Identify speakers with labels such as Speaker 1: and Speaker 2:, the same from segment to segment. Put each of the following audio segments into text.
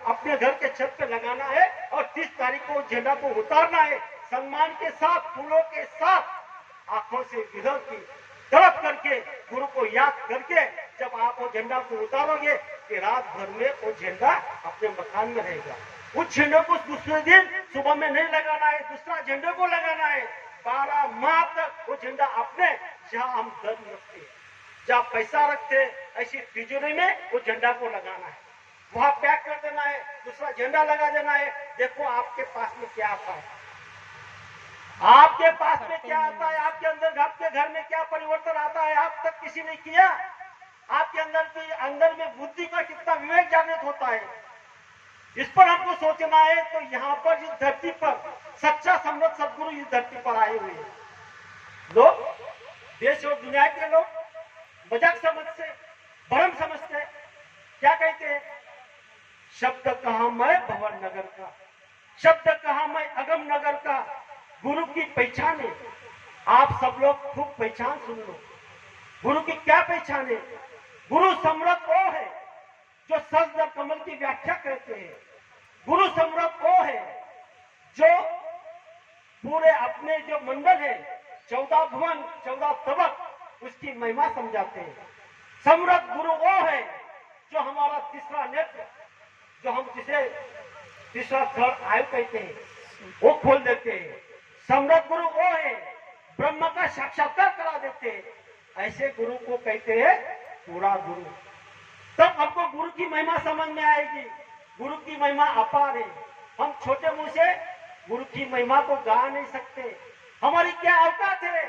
Speaker 1: अपने घर के छत पे लगाना है और 30 तारीख को झंडा को उतारना है, सम्मान के साथ, फूलों के साथ, आंखों से विधल की तड़प करके, गुरु को याद करके जब आप वो झंडा को उतारोगे कि रात भर में वो झंडा अपने मकान में रहेगा। उस झंडे को दूसरे दिन सुबह में नहीं लगाना है, दूसरा झंडे को लगाना है। 12 माह तक वो झंडा अपने, जहां हम धन रखते हैं, जहां पैसा रखते हैं, ऐसी तिजोरी में वो झंडा को लगाना है, वहां पैक कर देना है, दूसरा झंडा लगा देना है। देखो आपके पास में क्या आता है, आपके पास में क्या आता है, आपके अंदर, आपके घर में क्या परिवर्तन आता है, आप तक किसी ने किया? आपके अंदर में बुद्धि का कितना विवेक जागृत होता है, इस पर हमको सोचना है। तो यहाँ पर इस धरती पर सच्चा समृद्ध सदगुरु इस धरती पर आए हुए हैं। लोग, देश और दुनिया के लोग मजाक समझते, भरम समझते, क्या कहते हैं? शब्द कहा मैं भवन नगर का, शब्द कहा मैं अगम नगर का, गुरु की पहचान है। आप सब लोग खूब पहचान सुन लो, गुरु की क्या पहचान है? गुरु सम्राट वो है जो सजदर कमल की व्याख्या करते हैं। गुरु सम्राट वो है जो पूरे अपने जो मंडल है, 14 भुवन 14 तबक, उसकी महिमा समझाते हैं। सम्राट गुरु वो है जो हमारा तीसरा नेत्र, जो हम जिसे तीसरा थर्ड आयु कहते हैं, वो खोल देते हैं। सम्राट गुरु वो है ब्रह्म का साक्षात्कार करा देते हैं। ऐसे गुरु को कहते हैं पूरा गुरु। तब हमको गुरु की महिमा समझ में आएगी। गुरु की महिमा अपार है। हम छोटे मुंह से गुरु की महिमा को गा नहीं सकते। हमारी क्या औकात है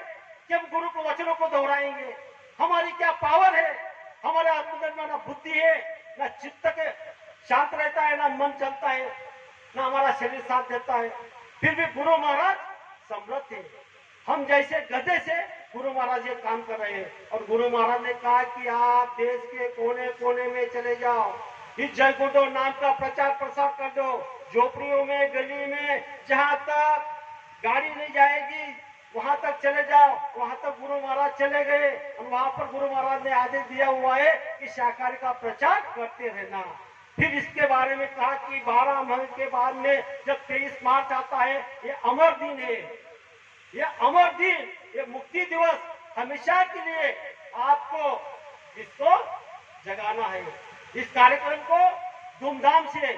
Speaker 1: कि हम गुरु को वचनों को दोहराएंगे? हमारी क्या पावर है? हमारे अंदर में ना बुद्धि है, ना चित्त के शांत रहता है, ना मन चलता है, ना हमारा शरीर साथ देता है। फिर भी गुरु महाराज समर्थ है। हम जैसे गधे से गुरु महाराज ये काम कर रहे हैं। और गुरु महाराज ने कहा कि आप देश के कोने कोने में चले जाओ, इस जय गुरुदेव नाम का प्रचार प्रसार कर दो। झोपड़ियों में, गली में, जहां तक गाड़ी नहीं जाएगी वहां तक चले जाओ। वहां तक गुरु महाराज चले गए और वहां पर गुरु महाराज ने आदेश दिया हुआ है कि शाकाहारी का प्रचार करते रहना। फिर इसके बारे में कहा कि 12 महीने के बाद में जब 23 मार्च आता है, ये अमर दिन है, ये अमर दिन, ये मुक्ति दिवस, हमेशा के लिए आपको इसको जगाना है। इस कार्यक्रम को धूमधाम से,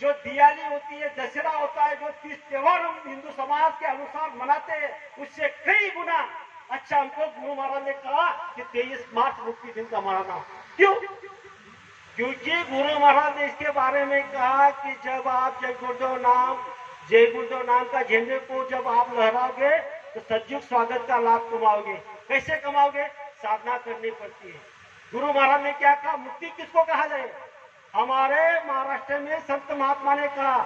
Speaker 1: जो दिवाली होती है, दशहरा होता है, जो 30 त्योहार हम हिंदू समाज के अनुसार मनाते हैं, उससे कई गुना अच्छा हमको गुरु महाराज ने कहा कि 23 मार्च मुक्ति दिन का मनाना। क्यों? क्योंकि गुरु महाराज ने इसके बारे में कहा कि जब आप जय गुरुदेव नाम का झंडे को जब आप लहराओगे तो सजग स्वागत का लाभ कमाओगे। कैसे कमाओगे? साधना करनी पड़ती है। गुरु महाराज ने क्या कहा? मुक्ति किसको कहा जाए? हमारे महाराष्ट्र में संत महात्मा ने कहा,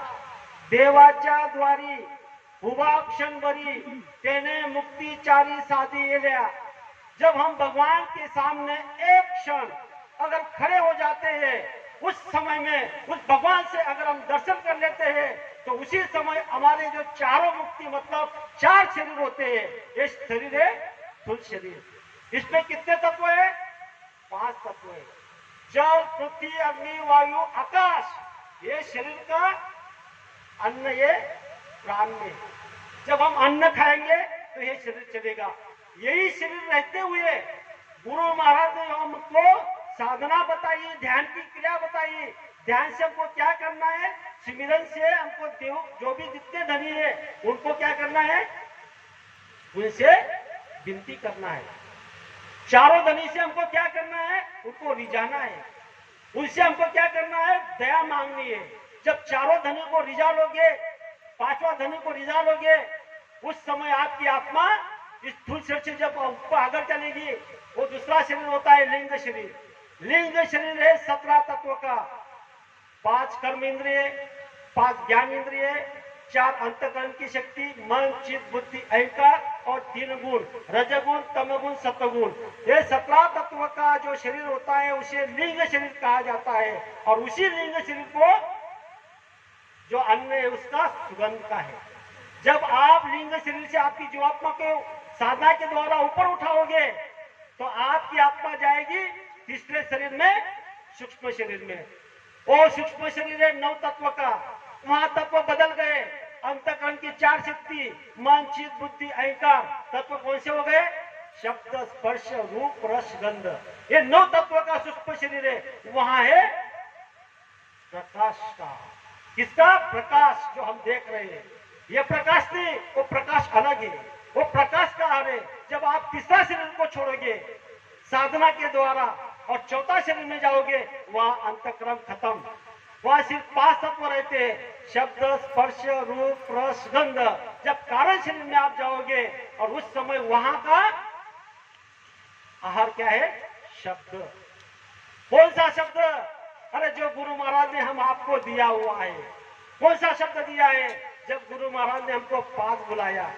Speaker 1: देवाच्या द्वारी उभा क्षणभरी तेने मुक्ति चारी साधी येल्या। जब हम भगवान के सामने एक क्षण अगर खड़े हो जाते हैं, उस समय में उस भगवान से अगर हम दर्शन कर लेते हैं, तो उसी समय हमारे जो चारों मुक्ति, मतलब 4 शरीर होते हैं, ये शरीर है स्थूल शरीर। इसमें कितने तत्व है? 5 तत्व है। जल, पृथ्वी, अग्नि, वायु, आकाश, ये शरीर का अन्न, ये प्राण में। जब हम अन्न खाएंगे तो ये शरीर चलेगा। यही शरीर रहते हुए गुरु महाराज ने हमको साधना बताइए, ध्यान की क्रिया बताइए। ध्यान से हमको क्या करना है? सिमरन से हमको देव, जो भी जितने धनी है उनको क्या करना है? उनसे विनती करना है। चारों धनी से हमको क्या करना है? उनको रिझाना है। उनसे हमको क्या करना है? दया मांगनी है। जब चारों धनी को रिझा लोगे, 5वां धनी को रिझा लोगे, उस समय आपकी आत्मा इस स्थूल शरीर से जब आगे चलेगी, वो दूसरा शरीर होता है लिंग शरीर। लिंग शरीर है 17 तत्व का। 5 कर्म इंद्रिय, 5 ज्ञान इंद्रिय, 4 अंतकरण की शक्ति, मन, चित्त, बुद्धि, अहंकार और 3 गुण, रजगुण, तमगुण, सत्वगुण। ये 17 तत्व का जो शरीर होता है उसे लिंग शरीर कहा जाता है। और उसी लिंग शरीर को जो अन्न है उसका सुगंध का है। जब आप लिंग शरीर से आपकी जीवात्मा को साधना के द्वारा ऊपर उठाओगे तो आपकी आत्मा जाएगी तीसरे शरीर में, सूक्ष्म शरीर में। वो सूक्ष्म शरीर है 9 तत्व का, वहां तत्व बदल गए। अंतःकरण की 4 शक्ति, मन चित्त बुद्धि अहंकार, तत्व कौन से हो गए? शब्द स्पर्श रूप रस गंध, ये 9 तत्व का सूक्ष्म शरीर है। वहां है प्रकाश का, किसका? प्रकाश, जो हम देख रहे हैं। ये प्रकाश नहीं, वो प्रकाश अलग है, वो प्रकाश का है। जब आप तीसरा शरीर को छोड़ोगे साधना के द्वारा और चौथा शरीर में जाओगे, वहां अंतःकरण खत्म, वहां सिर्फ 5 तत्व रहते हैं, शब्द स्पर्श रूप रस गंध। जब कारण शरीर में आप जाओगे और उस समय वहां का आहार क्या है? शब्द। कौन सा शब्द? अरे जो गुरु महाराज ने हम आपको दिया हुआ है। कौन सा शब्द दिया है? जब गुरु महाराज ने हमको पास बुलाया,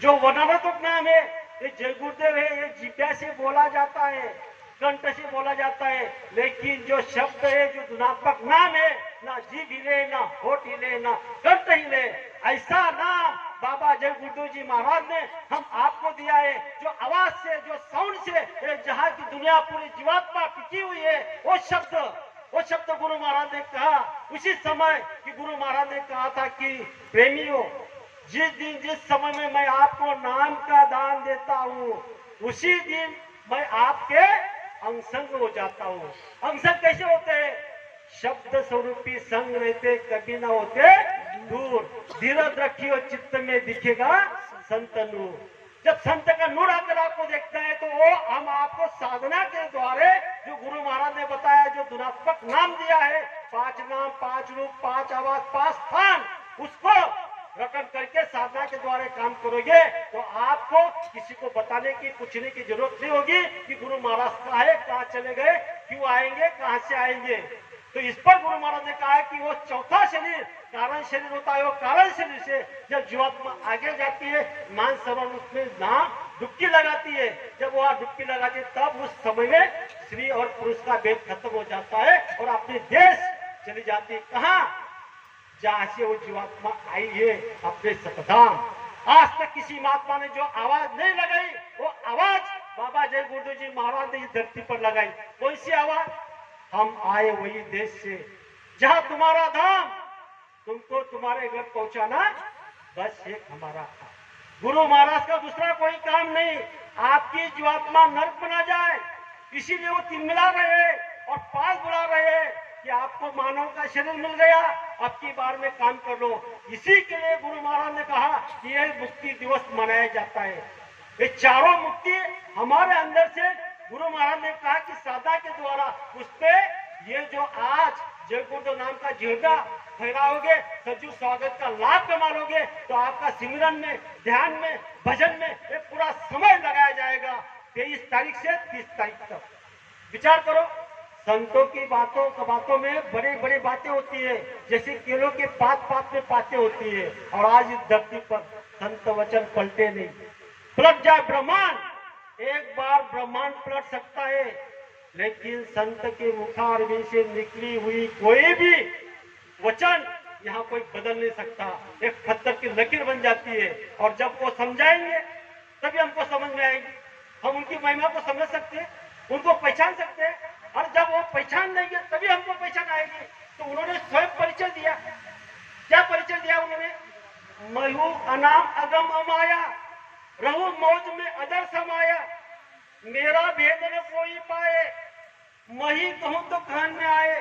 Speaker 1: जो वर्णनात्मक नाम है, ये जय गुरुदेव है, ये जिब्या से बोला जाता है, कंठ से बोला जाता है। लेकिन जो शब्द है, जो गुणात्मक नाम है, ना जीभ हिले, ना होठ हिले, ना कंठ हिले, ऐसा नाम बाबा जय गुरुदेव जी महाराज ने हम आपको दिया है। जो आवाज से, जो साउंड से जहां की दुनिया पूरी जीवात्मा टिकी हुई है, वो शब्द गुरु महाराज ने कहा उसी समय कि गुरु महाराज ने कहा था कि प्रेमियों, जिस दिन जिस समय में मैं आपको नाम का दान देता हूँ, उसी दिन मैं आपके अंगसंग हो जाता हूँ। अंगसंग कैसे होते हैं? शब्द स्वरूपी संग रहते, कभी ना होते दूर। धीरज रखियो चित्त में दिखेगा संत नूर। जब संत का नूर आकर आपको देखता है, तो वो हम आपको साधना के द्वारा, जो गुरु महाराज ने बताया, जो गुणात्मक नाम दिया है, 5 नाम 5 रूप 5 आवाज 5 स्थान, उसको रकम करके साधना के द्वारा काम करोगे तो आपको किसी को बताने की, पूछने की जरूरत नहीं होगी कि गुरु महाराज कहाँ है, कहाँ चले गए, क्यों आएंगे, कहाँ से आएंगे। तो इस पर गुरु महाराज ने कहा कि वो चौथा शरीर कारण शरीर होता है। वो कारण शरीर से जब जीवात्मा आगे जाती है, मान सरोवर उसमें नाम डुबकी लगाती है। जब वह डुबकी लगाती है, तब उस समय में स्त्री और पुरुष का भेद खत्म हो जाता है और अपने देश चली जाती है। कहाँ? जहां से वो जीवात्मा आई है, अपने सतधाम। आज तक किसी महात्मा ने जो आवाज नहीं लगाई, वो आवाज बाबा जय गुरुदेव जी महाराज ने इस धरती पर लगाई। कौन सी आवाज? हम आए वही देश से जहां तुम्हारा धाम, तुमको तुम्हारे घर पहुंचाना बस एक हमारा काम। गुरु महाराज का दूसरा कोई काम नहीं, आपकी जीवात्मा नर्क बना जाए, इसीलिए वो तिलमिला रहे हैं और पास बुला रहे हैं कि आपको मानव का शरीर मिल गया, अब की बार में काम कर लो। इसी के लिए गुरु महाराज ने कहा कि यह मुक्ति दिवस मनाया जाता है। ये चारों मुक्ति हमारे अंदर से गुरु महाराज ने कहा कि साधना के द्वारा उस पे ये जो आज जय गुरुदेव नाम का झंडा फहराओगे, सजू स्वागत का लाभ कमा लोगे, तो आपका सिमरन में, ध्यान में, भजन में एक पूरा समय लगाया जाएगा। 23 तारीख से 30 तारीख तक विचार करो। संतों की बातों में बड़ी बड़ी बातें होती है, जैसे केलों के पात में बातें होती है। और आज इस धरती पर संत वचन पलटे नहीं। पलट जाए ब्रह्मांड, एक बार ब्रह्मांड पलट सकता है, लेकिन संत के मुखारविंद से निकली हुई कोई भी वचन यहाँ कोई बदल नहीं सकता। एक पत्थर की लकीर बन जाती है, और जब वो समझाएंगे तभी हमको समझ में आएगी। हम उनकी महिमा को समझ सकते हैं, उनको पहचान सकते हैं, और जब वो पहचान देंगे तभी हमको पहचान आएगी। तो उन्होंने स्वयं परिचय दिया। क्या परिचय दिया उन्होंने? मैं हूं अनाम अगम अमाया, रहू मौज में अदर समाया, मेरा भेद न कोई पाए, मही कहूं तो कहन में आए,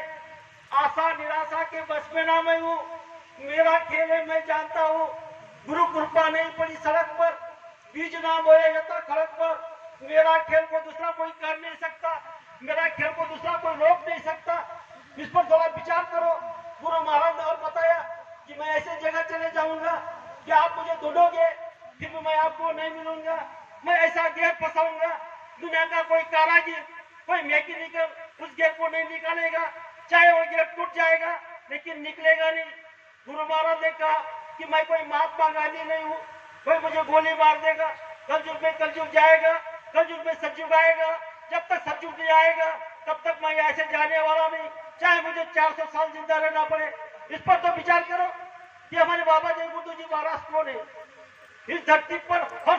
Speaker 1: आशा निराशा के बस में ना मैं हूँ, मेरा खेल है मैं जानता हूँ, गुरु कृपा नहीं पड़ी सड़क पर, बीज ना बोए जाता खड़क पर, मेरा खेल को दूसरा कोई कर नहीं सकता, मेरा खेल को दूसरा कोई रोक नहीं सकता। इस पर थोड़ा विचार करो। गुरु महाराज ने और बताया कि मैं ऐसे जगह चले जाऊंगा कि आप मुझे ढूंढोगे, फिर भी मैं आपको नहीं मिलूंगा। मैं ऐसा गेट फंसाऊंगा, दुनिया का कोई कारागिर, कोई मैकेनिकल उस गेट को नहीं निकालेगा, चाहे वो गेट टूट जाएगा लेकिन निकलेगा नहीं। गुरु महाराज ने कहा कि मैं कोई महात्मा गांधी नहीं हूँ, कोई मुझे गोली मार देगा, कलयुग में कलयुग जाएगा, कलयुग में सतयुग आएगा, जब तक सतयुग नहीं आएगा तब तक मैं ऐसे जाने वाला नहीं, चाहे मुझे 400 साल जिंदा रहना पड़े। इस पर तो विचार करो कि हमारे बाबा जय गुरुदेव जी महाराज कौन है। इस धरती पर हर